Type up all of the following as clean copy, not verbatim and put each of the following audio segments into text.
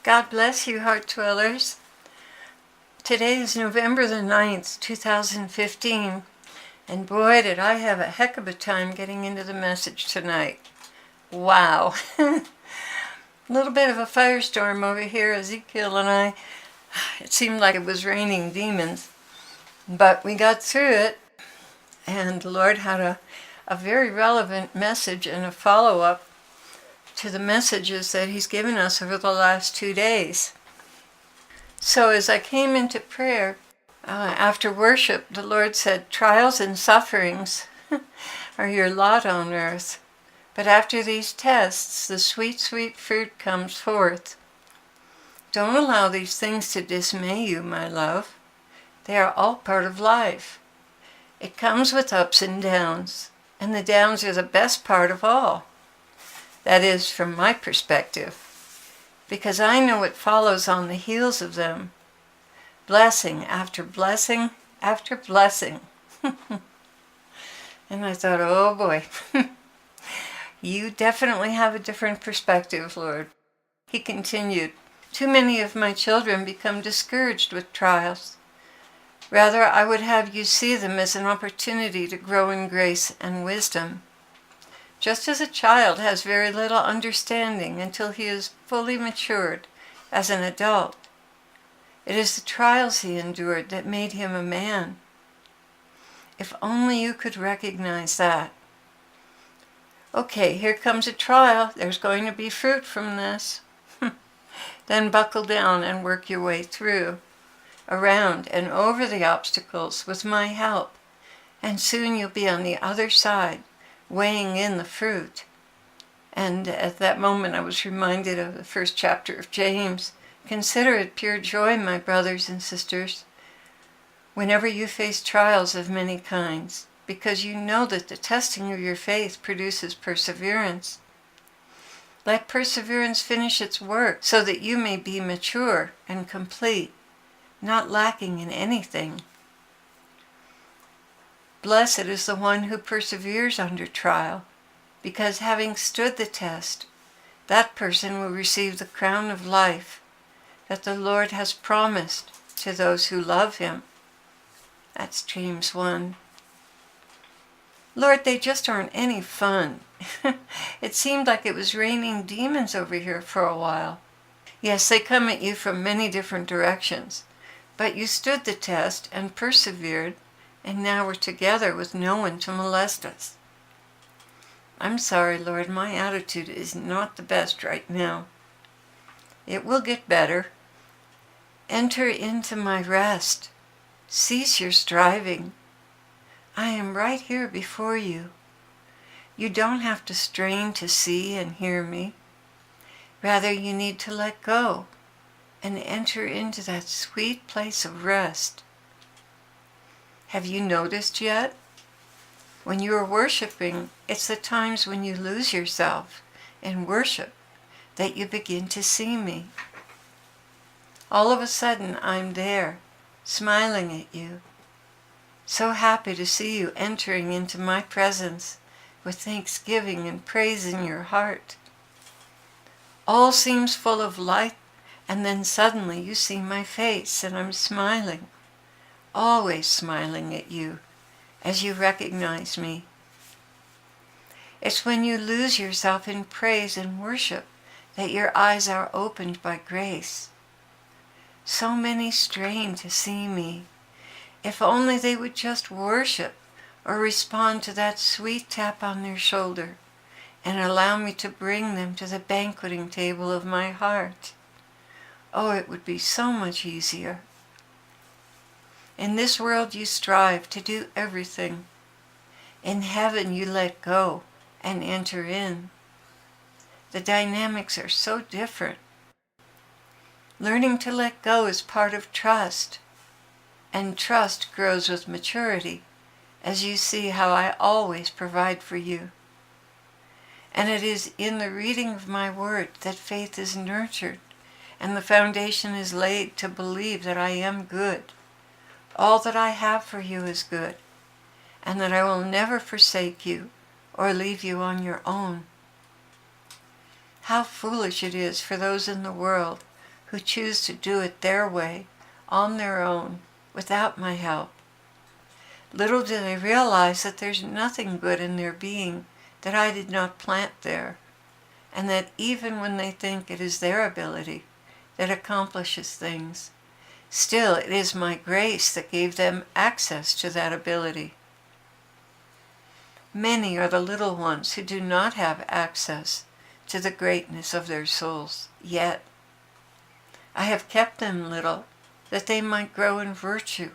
God bless you, heart dwellers. Today is November the 9th, 2015, and boy, did I have a heck of a time getting into the message tonight. Wow. A little bit of a firestorm over here, Ezekiel and I. It seemed like it was raining demons, but we got through it, and the Lord had a very relevant message and a follow-up to the messages that He's given us over the last 2 days. So as I came into prayer, after worship, the Lord said, trials and sufferings are your lot on earth. But after these tests, the sweet, sweet fruit comes forth. Don't allow these things to dismay you, my love. They are all part of life. It comes with ups and downs, and the downs are the best part of all. That is, from my perspective, because I know what follows on the heels of them. Blessing after blessing after blessing. And I thought, oh boy, you definitely have a different perspective, Lord. He continued, too many of my children become discouraged with trials. Rather, I would have you see them as an opportunity to grow in grace and wisdom. Just as a child has very little understanding until he is fully matured as an adult, it is the trials he endured that made him a man. If only you could recognize that. Okay, here comes a trial. There's going to be fruit from this. Then buckle down and work your way through, around and over the obstacles with my help, and soon you'll be on the other side, weighing in the fruit. And at that moment I was reminded of the first chapter of James. Consider it pure joy, my brothers and sisters, whenever you face trials of many kinds, because you know that the testing of your faith produces perseverance. Let perseverance finish its work, so that you may be mature and complete, not lacking in anything. Blessed is the one who perseveres under trial, because having stood the test, that person will receive the crown of life that the Lord has promised to those who love Him. That's James 1. Lord, they just aren't any fun. It seemed like it was raining demons over here for a while. Yes, they come at you from many different directions, but you stood the test and persevered, and now we're together with no one to molest us. I'm sorry, Lord, my attitude is not the best right now. It will get better. Enter into my rest. Cease your striving. I am right here before you. You don't have to strain to see and hear me. Rather, you need to let go and enter into that sweet place of rest. Have you noticed yet? When you are worshiping, it's the times when you lose yourself in worship that you begin to see me. All of a sudden, I'm there, smiling at you. So happy to see you entering into my presence with thanksgiving and praise in your heart. All seems full of light, and then suddenly you see my face and I'm smiling, always smiling at you as you recognize me. It's when you lose yourself in praise and worship that your eyes are opened by grace. So many strain to see me. If only they would just worship or respond to that sweet tap on their shoulder and allow me to bring them to the banqueting table of my heart. Oh, it would be so much easier. In this world you strive to do everything. In heaven you let go and enter in. The dynamics are so different. Learning to let go is part of trust, and trust grows with maturity as you see how I always provide for you. And it is in the reading of my word that faith is nurtured and the foundation is laid to believe that I am good. All that I have for you is good, and that I will never forsake you or leave you on your own. How foolish it is for those in the world who choose to do it their way, on their own, without my help. Little do they realize that there's nothing good in their being that I did not plant there, and that even when they think it is their ability that accomplishes things, still it is my grace that gave them access to that ability. Many are the little ones who do not have access to the greatness of their souls yet. I have kept them little that they might grow in virtue,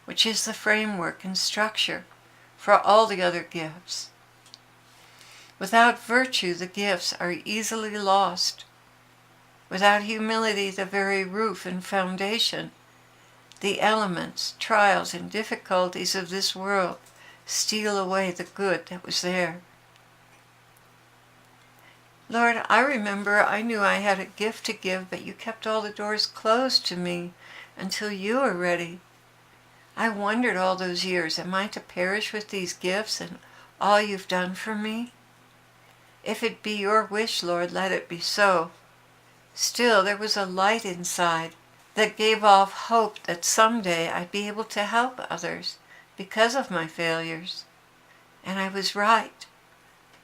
which is the framework and structure for all the other gifts. Without virtue, the gifts are easily lost. Without humility, the very roof and foundation, the elements, trials, and difficulties of this world steal away the good that was there. Lord, I remember I knew I had a gift to give, but you kept all the doors closed to me until you were ready. I wondered all those years, am I to perish with these gifts and all you've done for me? If it be your wish, Lord, let it be so. Still, there was a light inside that gave off hope that someday I'd be able to help others because of my failures. And I was right.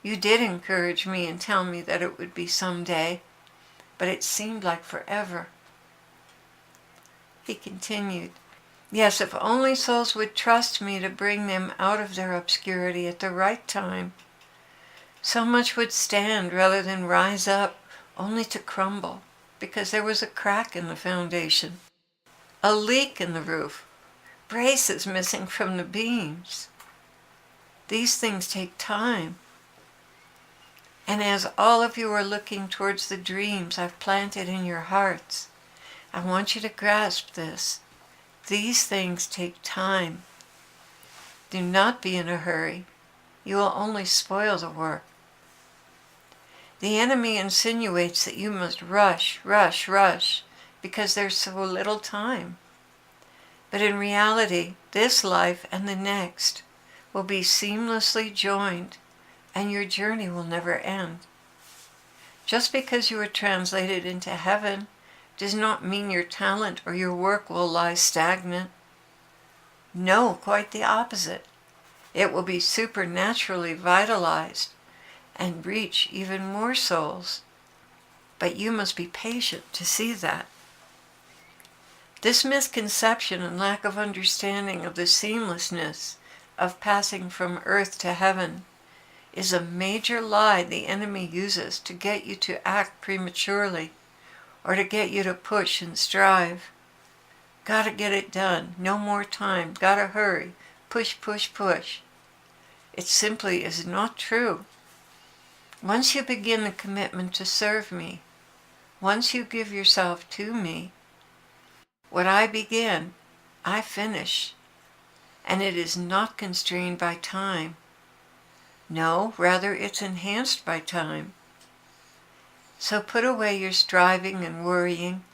You did encourage me and tell me that it would be someday, but it seemed like forever. He continued, yes, if only souls would trust me to bring them out of their obscurity at the right time, so much would stand rather than rise up only to crumble, because there was a crack in the foundation, a leak in the roof, braces missing from the beams. These things take time. And as all of you are looking towards the dreams I've planted in your hearts, I want you to grasp this. These things take time. Do not be in a hurry. You will only spoil the work. The enemy insinuates that you must rush, because there's so little time. But in reality, this life and the next will be seamlessly joined, and your journey will never end. Just because you are translated into heaven does not mean your talent or your work will lie stagnant. No, quite the opposite. It will be supernaturally vitalized and reach even more souls. But you must be patient to see that. This misconception and lack of understanding of the seamlessness of passing from earth to heaven is a major lie the enemy uses to get you to act prematurely or to get you to push and strive. Gotta get it done, no more time, gotta hurry, push. It simply is not true. Once you begin the commitment to serve me, once you give yourself to me, what I begin, I finish, and it is not constrained by time. No, rather it's enhanced by time. So put away your striving and worrying,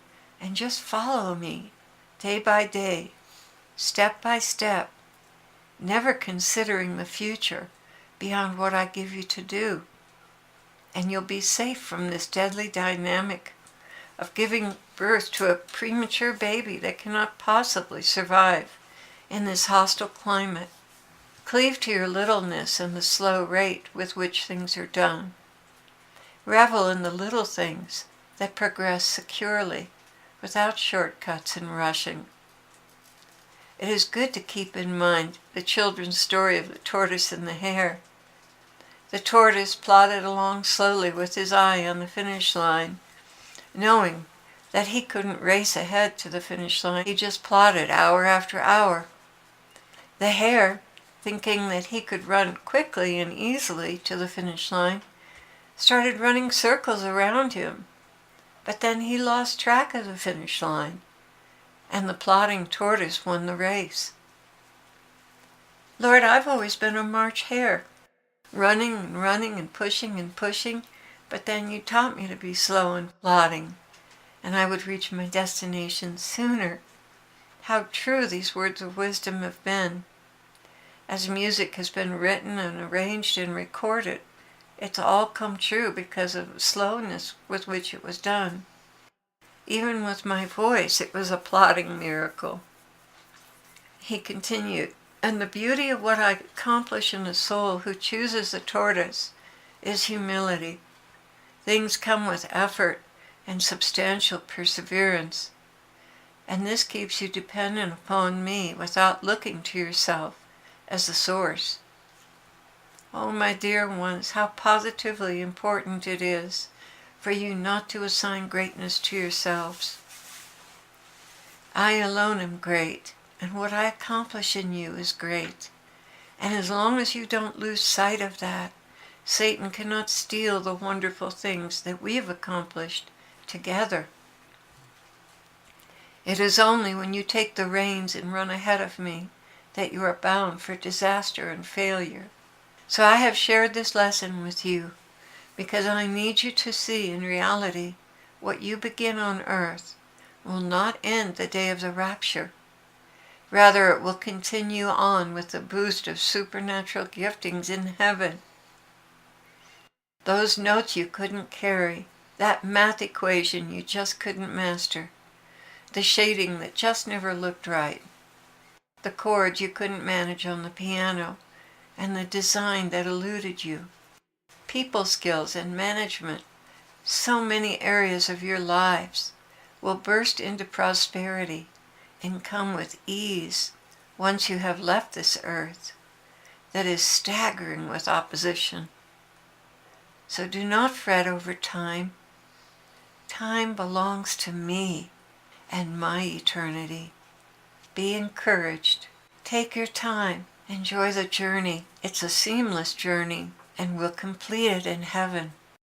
and just follow me, day by day, step by step, never considering the future beyond what I give you to do. And you'll be safe from this deadly dynamic of giving birth to a premature baby that cannot possibly survive in this hostile climate. Cleave to your littleness and the slow rate with which things are done. Revel in the little things that progress securely, without shortcuts and rushing. It is good to keep in mind the children's story of the tortoise and the hare. The tortoise plodded along slowly with his eye on the finish line, knowing that he couldn't race ahead to the finish line. He just plodded hour after hour. The hare, thinking that he could run quickly and easily to the finish line, started running circles around him. But then he lost track of the finish line, and the plodding tortoise won the race. Lord, I've always been a March hare, running and pushing, but then you taught me to be slow and plodding, and I would reach my destination sooner. How true these words of wisdom have been. As music has been written and arranged and recorded, it's all come true because of the slowness with which it was done. Even with my voice, it was a plodding miracle. He continued, and the beauty of what I accomplish in a soul who chooses the tortoise is humility. Things come with effort and substantial perseverance, and this keeps you dependent upon me without looking to yourself as the source. Oh, my dear ones, how positively important it is for you not to assign greatness to yourselves. I alone am great, and what I accomplish in you is great. And as long as you don't lose sight of that, Satan cannot steal the wonderful things that we have accomplished together. It is only when you take the reins and run ahead of me that you are bound for disaster and failure. So I have shared this lesson with you because I need you to see in reality what you begin on earth will not end the day of the rapture. Rather, it will continue on with the boost of supernatural giftings in heaven. Those notes you couldn't carry, that math equation you just couldn't master, the shading that just never looked right, the chords you couldn't manage on the piano, and the design that eluded you, people skills and management, so many areas of your lives will burst into prosperity and come with ease once you have left this earth that is staggering with opposition. So do not fret over time. Time belongs to me and my eternity. Be encouraged. Take your time. Enjoy the journey. It's a seamless journey, and we'll complete it in heaven.